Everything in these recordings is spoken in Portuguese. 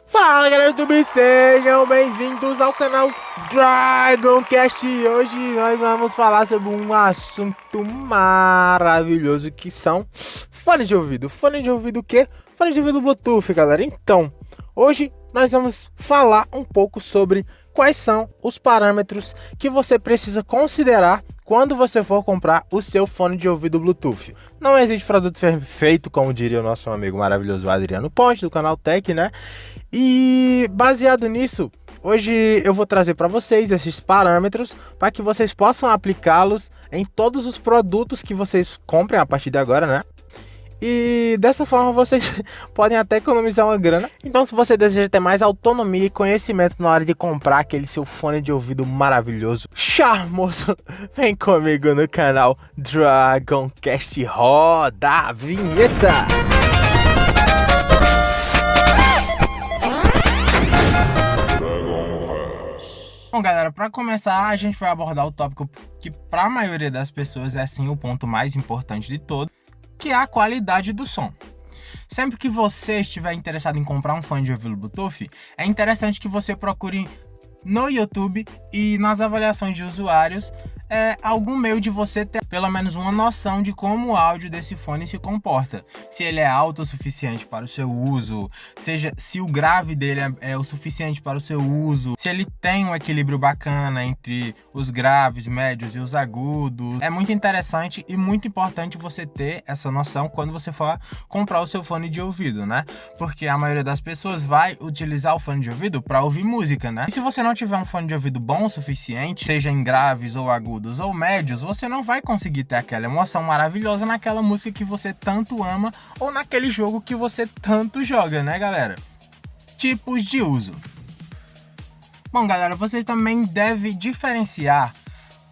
Fala galera do YouTube, sejam bem-vindos ao canal DragonCast. Hoje nós vamos falar sobre um assunto maravilhoso que são fones de ouvido. Fone de ouvido o quê? Fone de ouvido Bluetooth, galera. Então, hoje nós vamos falar um pouco sobre quais são os parâmetros que você precisa considerar quando você for comprar o seu fone de ouvido Bluetooth. Não existe produto perfeito, como diria o nosso amigo maravilhoso Adriano Ponte, do canal Tech, né? E baseado nisso, hoje eu vou trazer para vocês esses parâmetros para que vocês possam aplicá-los em todos os produtos que vocês comprem a partir de agora, né? E dessa forma vocês podem até economizar uma grana. Então, se você deseja ter mais autonomia e conhecimento na hora de comprar aquele seu fone de ouvido maravilhoso, charmoso, vem comigo no canal DragonCast. Roda a vinheta! Bom, galera, para começar, a gente vai abordar o tópico que para a maioria das pessoas é sim o ponto mais importante de todo, que é a qualidade do som. Sempre que você estiver interessado em comprar um fone de ouvido Bluetooth, é interessante que você procure no YouTube e nas avaliações de usuários algum meio de você ter pelo menos uma noção de como o áudio desse fone se comporta. Se ele é alto o suficiente para o seu uso, se o grave dele é o suficiente para o seu uso, se ele tem um equilíbrio bacana entre os graves, médios e os agudos. É muito interessante e muito importante você ter essa noção quando você for comprar o seu fone de ouvido, né? Porque a maioria das pessoas vai utilizar o fone de ouvido para ouvir música, né? E se você não tiver um fone de ouvido bom o suficiente, seja em graves ou agudos ou médios, você não vai conseguir ter aquela emoção maravilhosa naquela música que você tanto ama ou naquele jogo que você tanto joga, né, galera? Tipos de uso. Bom, galera, vocês também devem diferenciar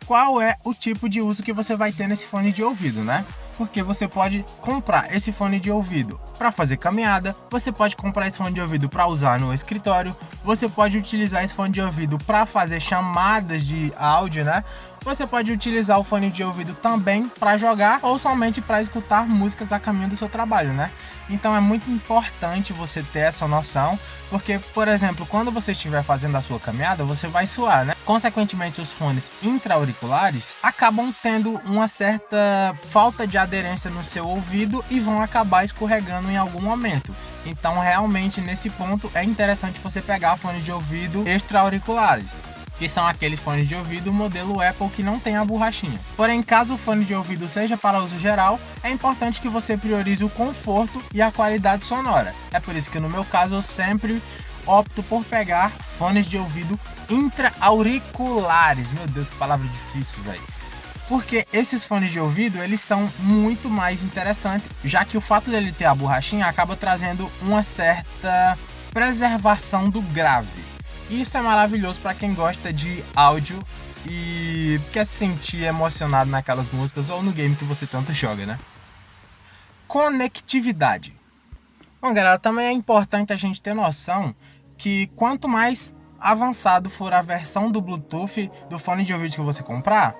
qual é o tipo de uso que você vai ter nesse fone de ouvido, né? Porque você pode comprar esse fone de ouvido para fazer caminhada, você pode comprar esse fone de ouvido para usar no escritório, você pode utilizar esse fone de ouvido para fazer chamadas de áudio, né? Você pode utilizar o fone de ouvido também para jogar ou somente para escutar músicas a caminho do seu trabalho, né? Então é muito importante você ter essa noção, porque, por exemplo, quando você estiver fazendo a sua caminhada, você vai suar, né? Consequentemente, os fones intra-auriculares acabam tendo uma certa falta de aderência no seu ouvido e vão acabar escorregando em algum momento. Então, realmente, nesse ponto, é interessante você pegar fone de ouvido extra-auriculares, que são aqueles fones de ouvido modelo Apple que não tem a borrachinha. Porém, caso o fone de ouvido seja para uso geral, é importante que você priorize o conforto e a qualidade sonora. É por isso que no meu caso eu sempre opto por pegar fones de ouvido intra-auriculares. Meu Deus, que palavra difícil, velho. Porque esses fones de ouvido, eles são muito mais interessantes, já que o fato dele ter a borrachinha acaba trazendo uma certa preservação do grave. Isso é maravilhoso para quem gosta de áudio e quer se sentir emocionado naquelas músicas ou no game que você tanto joga, né? Conectividade. Bom, galera, também é importante a gente ter noção que quanto mais avançado for a versão do Bluetooth do fone de ouvido que você comprar,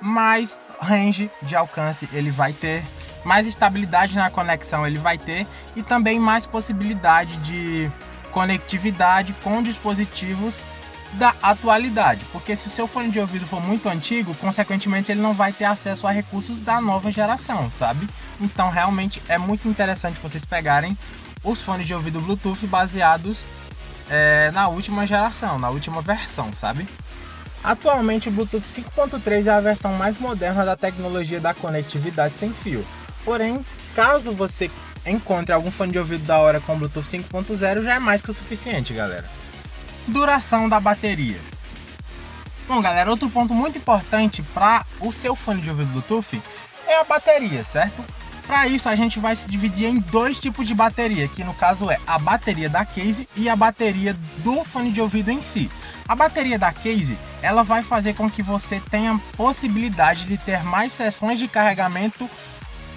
mais range de alcance ele vai ter, mais estabilidade na conexão ele vai ter e também mais possibilidade de conectividade com dispositivos da atualidade, porque se o seu fone de ouvido for muito antigo, consequentemente ele não vai ter acesso a recursos da nova geração, sabe? Então realmente é muito interessante vocês pegarem os fones de ouvido Bluetooth baseados na última geração, na última versão, sabe? Atualmente o Bluetooth 5.3 é a versão mais moderna da tecnologia da conectividade sem fio. Porém, caso você encontre algum fone de ouvido da hora com Bluetooth 5.0, já é mais que o suficiente, galera. Duração da bateria. Bom, galera, outro ponto muito importante para o seu fone de ouvido Bluetooth é a bateria, certo? Para isso a gente vai se dividir em dois tipos de bateria, que no caso é a bateria da case e a bateria do fone de ouvido em si. A bateria da case, ela vai fazer com que você tenha possibilidade de ter mais sessões de carregamento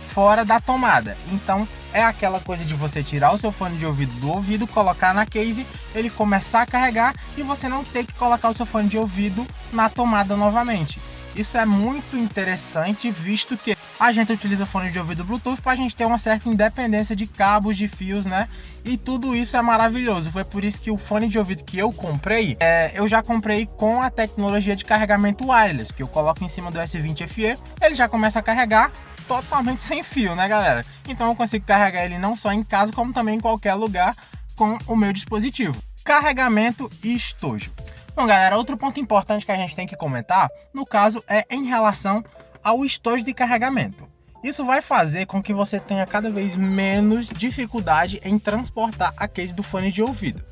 fora da tomada. Então é aquela coisa de você tirar o seu fone de ouvido do ouvido, colocar na case, ele começar a carregar e você não ter que colocar o seu fone de ouvido na tomada novamente. Isso é muito interessante, visto que a gente utiliza fone de ouvido Bluetooth para a gente ter uma certa independência de cabos, de fios, né? E tudo isso é maravilhoso. Foi por isso que o fone de ouvido que eu comprei, eu já comprei com a tecnologia de carregamento wireless, que eu coloco em cima do S20 FE, ele já começa a carregar totalmente sem fio, né, galera? Então eu consigo carregar ele não só em casa, como também em qualquer lugar com o meu dispositivo. Carregamento e estojo. Bom, galera, outro ponto importante que a gente tem que comentar, no caso, é em relação ao estojo de carregamento. Isso vai fazer com que você tenha cada vez menos dificuldade em transportar a case do fone de ouvido.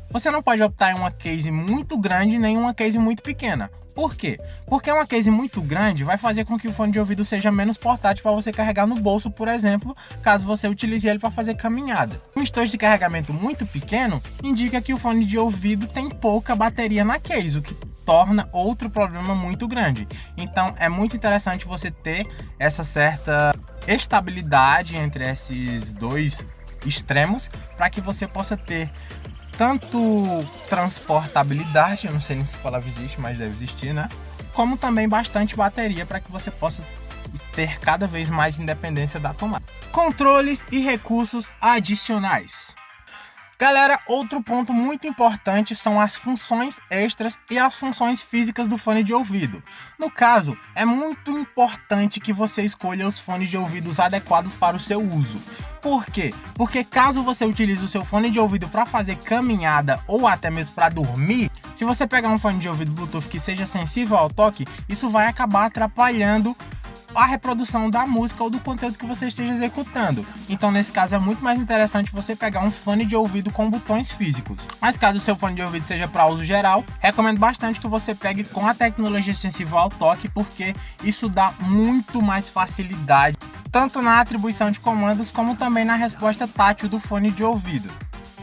Você não pode optar em uma case muito grande nem uma case muito pequena. Por quê? Porque uma case muito grande vai fazer com que o fone de ouvido seja menos portátil para você carregar no bolso, por exemplo, caso você utilize ele para fazer caminhada. Um estojo de carregamento muito pequeno indica que o fone de ouvido tem pouca bateria na case, o que torna outro problema muito grande. Então é muito interessante você ter essa certa estabilidade entre esses dois extremos para que você possa ter tanto transportabilidade, eu não sei nem se a palavra existe, mas deve existir, né? Como também bastante bateria para que você possa ter cada vez mais independência da tomada. Controles e recursos adicionais. Galera, outro ponto muito importante são as funções extras e as funções físicas do fone de ouvido. No caso, é muito importante que você escolha os fones de ouvidos adequados para o seu uso. Por quê? Porque caso você utilize o seu fone de ouvido para fazer caminhada ou até mesmo para dormir, se você pegar um fone de ouvido Bluetooth que seja sensível ao toque, isso vai acabar atrapalhando a reprodução da música ou do conteúdo que você esteja executando. Então, nesse caso, é muito mais interessante você pegar um fone de ouvido com botões físicos. Mas caso o seu fone de ouvido seja para uso geral, recomendo bastante que você pegue com a tecnologia sensível ao toque, porque isso dá muito mais facilidade, tanto na atribuição de comandos, como também na resposta tátil do fone de ouvido.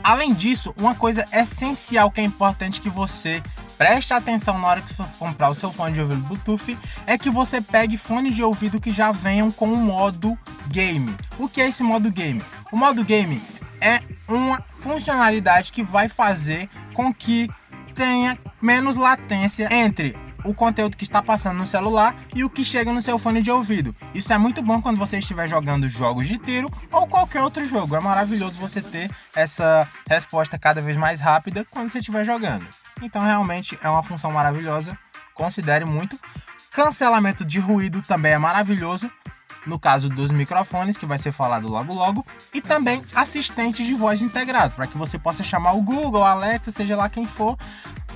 Além disso, uma coisa essencial que é importante que você preste atenção na hora que você for comprar o seu fone de ouvido Bluetooth é que você pegue fones de ouvido que já venham com o modo game. O que é esse modo game? O modo game é uma funcionalidade que vai fazer com que tenha menos latência entre o conteúdo que está passando no celular e o que chega no seu fone de ouvido. Isso é muito bom quando você estiver jogando jogos de tiro ou qualquer outro jogo. É maravilhoso você ter essa resposta cada vez mais rápida quando você estiver jogando. Então realmente é uma função maravilhosa, considere muito. Cancelamento de ruído também é maravilhoso, no caso dos microfones, que vai ser falado logo logo, e também assistente de voz integrado, para que você possa chamar o Google, a Alexa, seja lá quem for,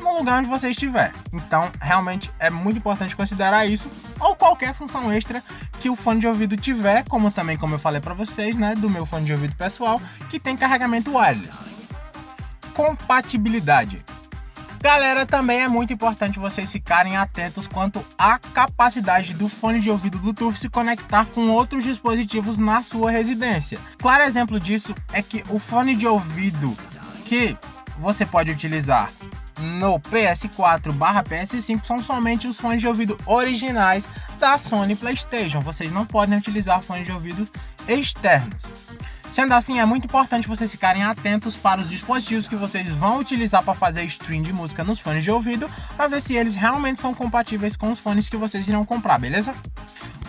no lugar onde você estiver. Então realmente é muito importante considerar isso, ou qualquer função extra que o fone de ouvido tiver, como também, como eu falei para vocês, né, do meu fone de ouvido pessoal, que tem carregamento wireless. Compatibilidade. Galera, também é muito importante vocês ficarem atentos quanto à capacidade do fone de ouvido Bluetooth se conectar com outros dispositivos na sua residência. Claro exemplo disso é que o fone de ouvido que você pode utilizar no PS4/PS5 são somente os fones de ouvido originais da Sony PlayStation. Vocês não podem utilizar fones de ouvido externos. Sendo assim, é muito importante vocês ficarem atentos para os dispositivos que vocês vão utilizar para fazer stream de música nos fones de ouvido, para ver se eles realmente são compatíveis com os fones que vocês irão comprar, beleza?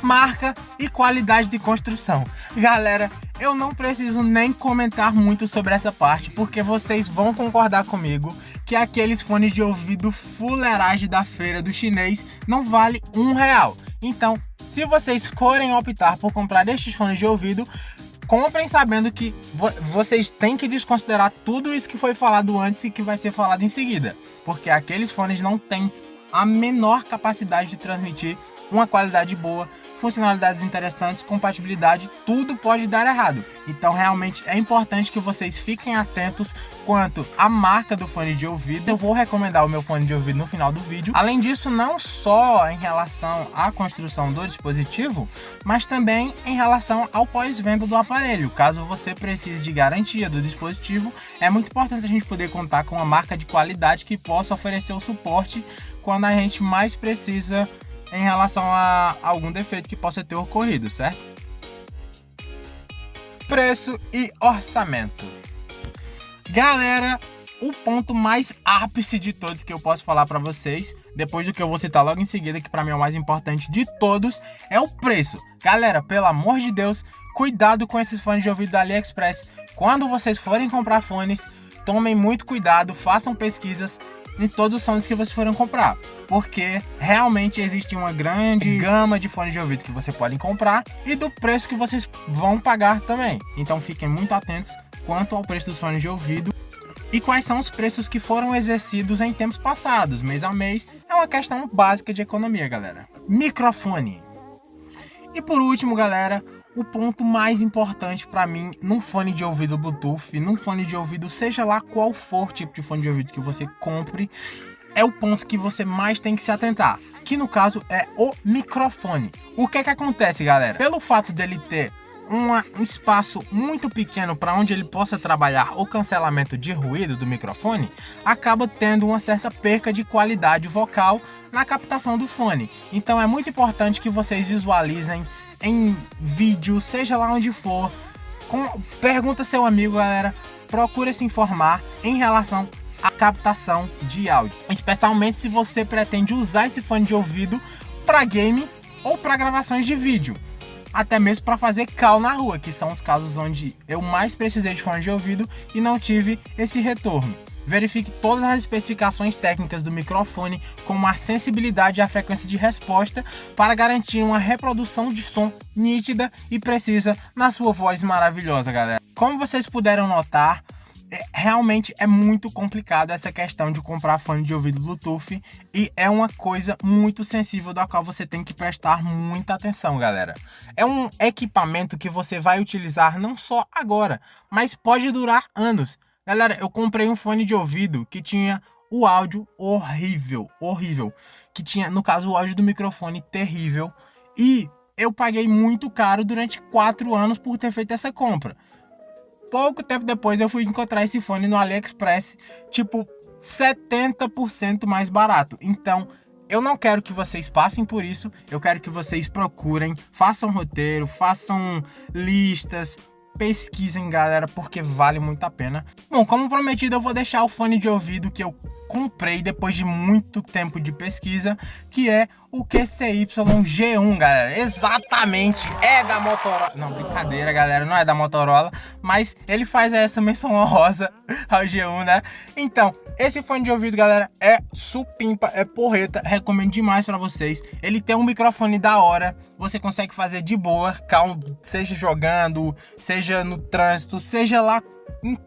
Marca e qualidade de construção. Galera, eu não preciso nem comentar muito sobre essa parte, porque vocês vão concordar comigo que aqueles fones de ouvido fuleiragem da feira do chinês não vale R$1. Então, se vocês forem optar por comprar estes fones de ouvido, comprem sabendo que vocês têm que desconsiderar tudo isso que foi falado antes e que vai ser falado em seguida, porque aqueles fones não têm a menor capacidade de transmitir uma qualidade boa, funcionalidades interessantes, compatibilidade, tudo pode dar errado. Então realmente é importante que vocês fiquem atentos quanto à marca do fone de ouvido. Eu vou recomendar o meu fone de ouvido no final do vídeo. Além disso, não só em relação à construção do dispositivo, mas também em relação ao pós-venda do aparelho. Caso você precise de garantia do dispositivo, é muito importante a gente poder contar com uma marca de qualidade que possa oferecer o suporte quando a gente mais precisa em relação a algum defeito que possa ter ocorrido, certo? Preço e orçamento. Galera, o ponto mais ápice de todos que eu posso falar pra vocês, depois do que eu vou citar logo em seguida, que pra mim é o mais importante de todos, é o preço. Galera, pelo amor de Deus, cuidado com esses fones de ouvido da AliExpress. Quando vocês forem comprar fones, tomem muito cuidado, façam pesquisas em todos os fones que vocês forem comprar, porque realmente existe uma grande gama de fones de ouvido que você pode comprar e do preço que vocês vão pagar também. Então fiquem muito atentos quanto ao preço dos fones de ouvido e quais são os preços que foram exercidos em tempos passados, mês a mês. É uma questão básica de economia, galera. Microfone. E por último, galera, o ponto mais importante para mim num fone de ouvido Bluetooth, num fone de ouvido, seja lá qual for o tipo de fone de ouvido que você compre, é o ponto que você mais tem que se atentar, que no caso é o microfone. O que acontece, galera? Pelo fato dele ter um espaço muito pequeno para onde ele possa trabalhar o cancelamento de ruído do microfone, acaba tendo uma certa perca de qualidade vocal na captação do fone. Então é muito importante que vocês visualizem em vídeo, seja lá onde for, pergunta seu amigo, galera, procura se informar em relação à captação de áudio, especialmente se você pretende usar esse fone de ouvido para game ou para gravações de vídeo, até mesmo para fazer call na rua, que são os casos onde eu mais precisei de fone de ouvido e não tive esse retorno. Verifique todas as especificações técnicas do microfone, como a sensibilidade e a frequência de resposta, para garantir uma reprodução de som nítida e precisa na sua voz maravilhosa, galera. Como vocês puderam notar, realmente é muito complicado essa questão de comprar fone de ouvido Bluetooth e é uma coisa muito sensível da qual você tem que prestar muita atenção, galera. É um equipamento que você vai utilizar não só agora, mas pode durar anos. Galera, eu comprei um fone de ouvido que tinha o áudio horrível, que tinha, no caso, o áudio do microfone terrível, e eu paguei muito caro durante 4 anos por ter feito essa compra. Pouco tempo depois eu fui encontrar esse fone no AliExpress, tipo 70% mais barato. Então, eu não quero que vocês passem por isso, eu quero que vocês procurem, façam roteiro, façam listas, pesquisem, galera, porque vale muito a pena. Bom, como prometido, eu vou deixar o fone de ouvido que eu comprei depois de muito tempo de pesquisa, que é o QCY G1, galera. Exatamente, é da Motorola. Não, brincadeira, galera, não é da Motorola, mas ele faz essa menção honrosa ao G1, né? Então, esse fone de ouvido, galera, é supimpa, é porreta, recomendo demais pra vocês. Ele tem um microfone da hora, você consegue fazer de boa, seja jogando, seja no trânsito, seja lá em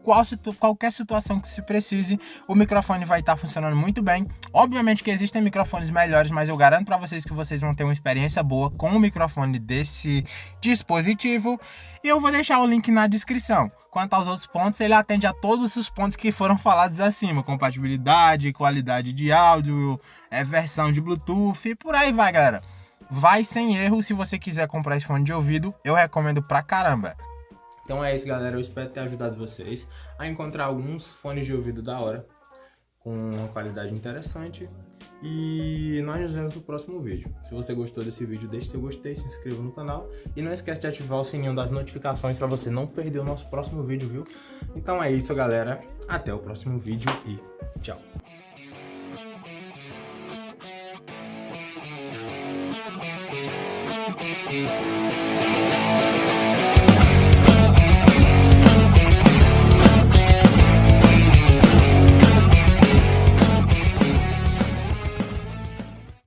qualquer situação que se precise, o microfone vai estar funcionando muito bem. Obviamente que existem microfones melhores, mas eu garanto para vocês que vocês vão ter uma experiência boa com o microfone desse dispositivo. E eu vou deixar o link na descrição. Quanto aos outros pontos, ele atende a todos os pontos que foram falados acima: compatibilidade, qualidade de áudio, versão de Bluetooth e por aí vai, galera. Vai sem erro. Se você quiser comprar esse fone de ouvido, eu recomendo pra caramba. Então é isso, galera, eu espero ter ajudado vocês a encontrar alguns fones de ouvido da hora, com uma qualidade interessante, e nós nos vemos no próximo vídeo. Se você gostou desse vídeo, deixe seu gostei, se inscreva no canal e não esquece de ativar o sininho das notificações para você não perder o nosso próximo vídeo, viu? Então é isso, galera, até o próximo vídeo e tchau!